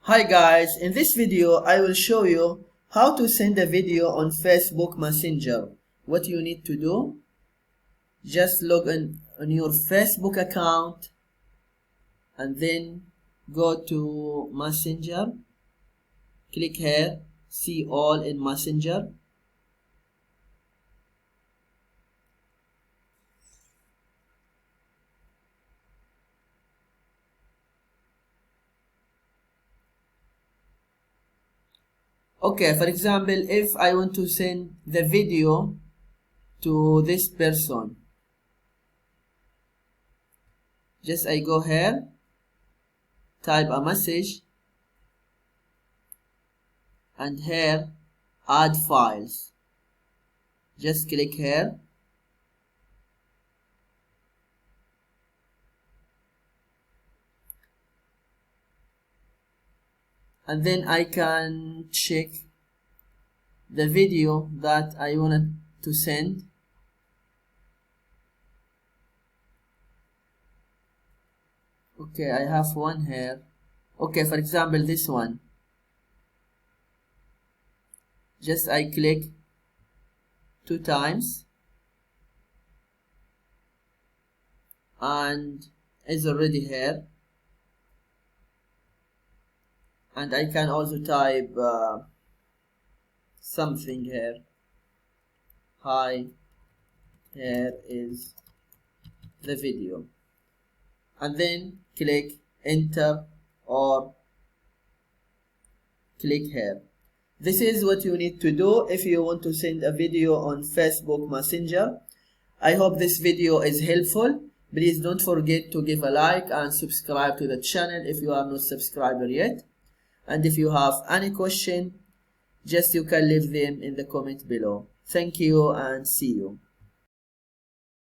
Hi guys, in this video I will show you how to send a video on Facebook Messenger. What you need to do, just log in on your Facebook account and then go to Messenger, click here, see all in Messenger. Okay, for example, if I want to send the video to this person, just I go here, type a message, and here add files. Just click here, and then I can check the video that I wanted to send. Okay, I have one here. Okay, for example, this one. Just I click 2 times and it's already here. And I can also type something here. Hi, here is the video. And then click enter or click here. This is what you need to do if you want to send a video on Facebook Messenger. I hope this video is helpful. Please don't forget to give a like and subscribe to the channel if you are not subscribed yet. And if you have any question, just you can leave them in the comment below. Thank you and see you.